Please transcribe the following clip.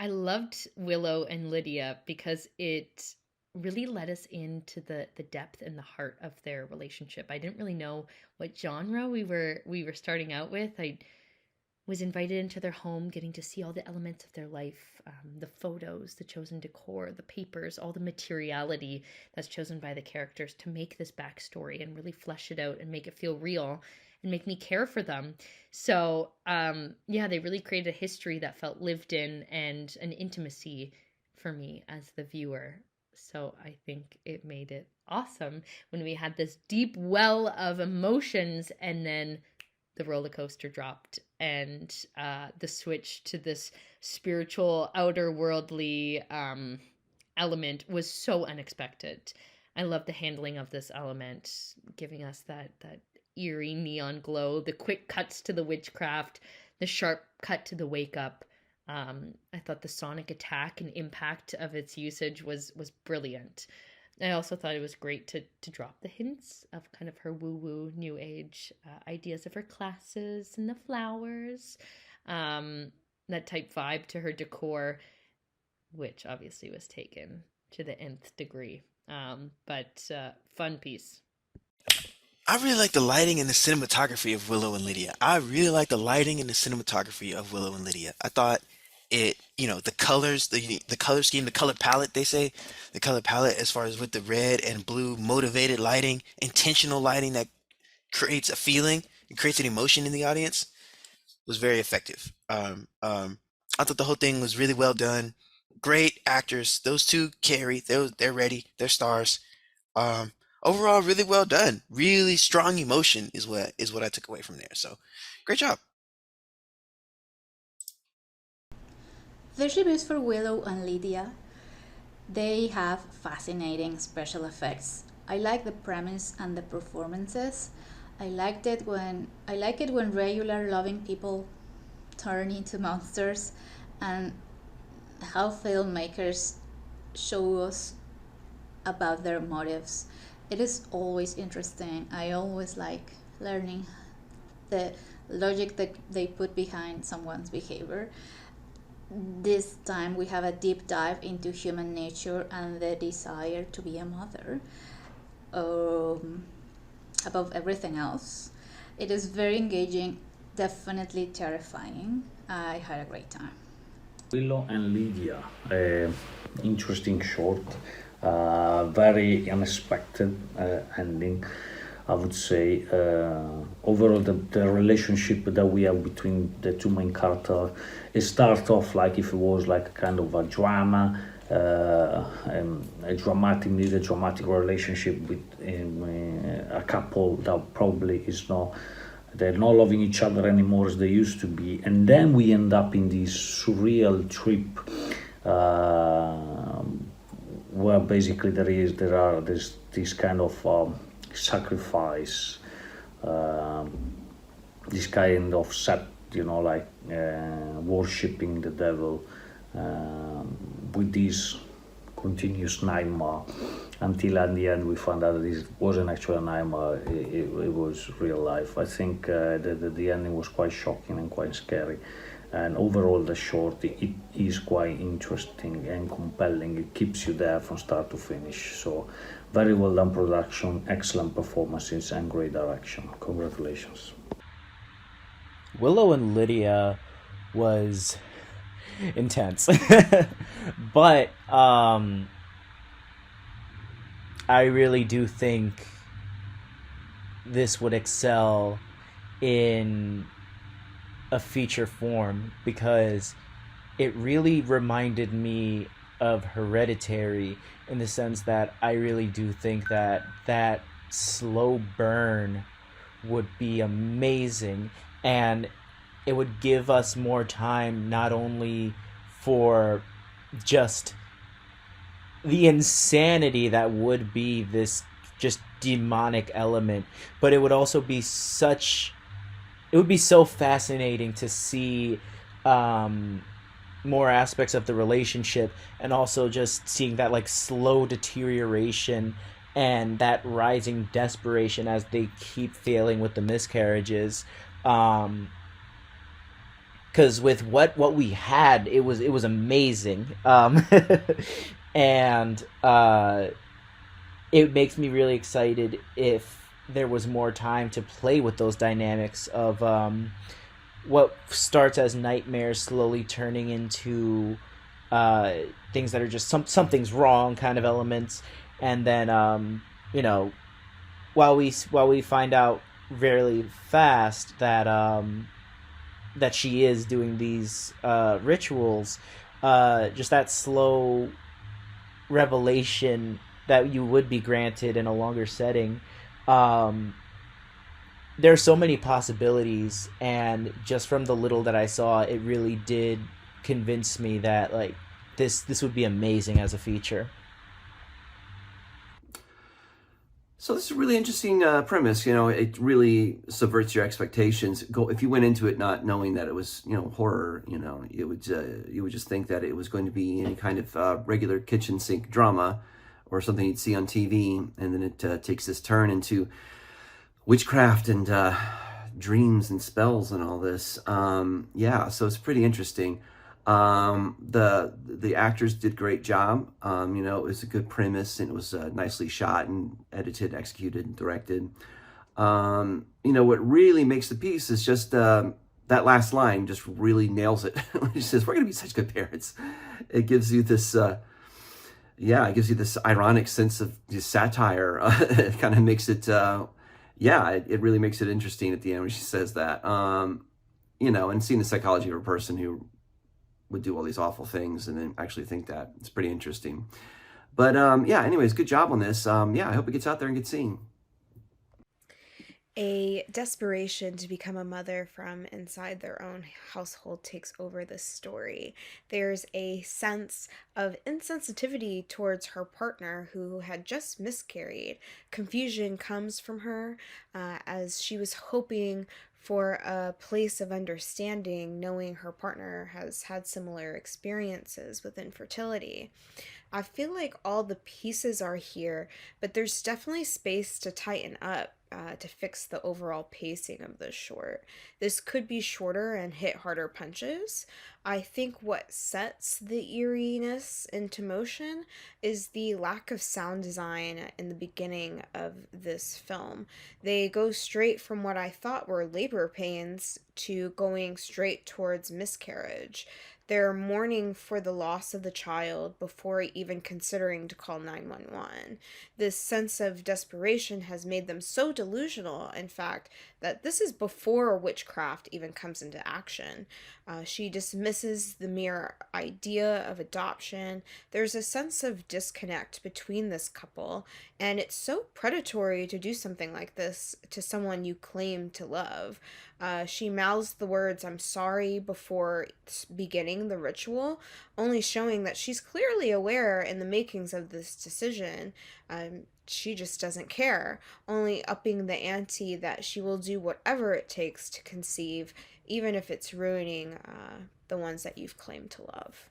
I loved Willow and Lydia because it really let us into the depth and the heart of their relationship. I didn't really know what genre we were starting out with. I was invited into their home, getting to see all the elements of their life, the photos, the chosen decor, the papers, all the materiality that's chosen by the characters to make this backstory and really flesh it out and make it feel real and make me care for them. So, yeah, they really created a history that felt lived in and an intimacy for me as the viewer. So I think it made it awesome when we had this deep well of emotions and then the roller coaster dropped and the switch to this spiritual outer worldly element was so unexpected. I love the handling of this element, giving us that eerie neon glow, the quick cuts to the witchcraft, the sharp cut to the wake up. I thought the sonic attack and impact of its usage was brilliant. I also thought it was great to drop the hints of kind of her woo woo new age ideas of her classes and the flowers, that type vibe to her decor, which obviously was taken to the nth degree. But fun piece. I really like the lighting and the cinematography of Willow and Lydia. I really like the lighting and the cinematography of Willow and Lydia. I thought the colors, the color scheme, the color palette, they say, the color palette as far as with the red and blue motivated lighting, intentional lighting that creates a feeling, it creates an emotion in the audience was very effective. I thought the whole thing was really well done. Great actors. Those two carry. They're ready. They're stars. Um, Overall, really well done. Really strong emotion is what I took away from there. So, great job. The reviews for Willow and Lydia, they have fascinating special effects. I like the premise and the performances. I like it when regular loving people turn into monsters, and how filmmakers show us about their motives. It is always interesting. I always like learning the logic that they put behind someone's behavior. This time we have a deep dive into human nature and the desire to be a mother. Um, Above everything else, it is very engaging, definitely terrifying. I had a great time. Willow and Lydia, interesting short, very unexpected ending. I would say overall the relationship that we have between the two main characters, it starts off like if it was like a kind of a drama, a dramatic relationship with a couple that probably is not, they're not loving each other anymore as they used to be, and then we end up in this surreal trip uh, where basically there's this kind of sacrifice, um, this kind of set, like worshipping the devil, with this continuous nightmare until at the end we found out that this wasn't actually a nightmare, it was real life. I think the ending was quite shocking and quite scary, and overall the short, it is quite interesting and compelling. It keeps you there from start to finish. So very well done production, excellent performances, and great direction. Congratulations. Willow and Lydia was intense. But I really do think this would excel in a feature form because it really reminded me of Hereditary in the sense that I really do think that that slow burn would be amazing, and it would give us more time not only for just the insanity that would be this just demonic element, but it would also be such, it would be so fascinating to see um more aspects of the relationship, and also just seeing that like slow deterioration and that rising desperation as they keep failing with the miscarriages. um because with what we had, it was amazing. And it makes me really excited if there was more time to play with those dynamics of what starts as nightmares slowly turning into uh, things that are just something's wrong kind of elements, and then you know while we find out very fast that she is doing these rituals, just that slow revelation that you would be granted in a longer setting. Um, there's so many possibilities, and just from the little that I saw, it really did convince me that like this would be amazing as a feature. So this is a really interesting premise. It really subverts your expectations. Go if you went into it not knowing that it was, horror. You would just think that it was going to be any kind of regular kitchen sink drama, or something you'd see on TV, and then it takes this turn into witchcraft and dreams and spells and all this. Yeah, so it's pretty interesting. The actors did a great job. It was a good premise, and it was nicely shot and edited, executed, and directed. What really makes the piece is just that last line just really nails it. She says, "We're going to be such good parents." It gives you this, it gives you this ironic sense of just satire. It kind of makes it, it really makes it interesting at the end when she says that. And seeing the psychology of a person who would do all these awful things and then actually think that, it's pretty interesting. But anyways, good job on this. I hope it gets out there and gets seen. A desperation to become a mother from inside their own household takes over this story. There's a sense of insensitivity towards her partner who had just miscarried. Confusion comes from her as she was hoping for a place of understanding, knowing her partner has had similar experiences with infertility. I feel like all the pieces are here, but there's definitely space to tighten up to fix the overall pacing of the short. This could be shorter and hit harder punches. I think what sets the eeriness into motion is the lack of sound design in the beginning of this film. They go straight from what I thought were labor pains to going straight towards miscarriage. They're mourning for the loss of the child before even considering to call 911. This sense of desperation has made them so delusional, in fact, that this is before witchcraft even comes into action. She dismisses the mere idea of adoption. There's a sense of disconnect between this couple, and it's so predatory to do something like this to someone you claim to love. She mouths the words, "I'm sorry," before beginning the ritual, only showing that she's clearly aware in the makings of this decision. She just doesn't care, only upping the ante that she will do whatever it takes to conceive, even if it's ruining the ones that you've claimed to love.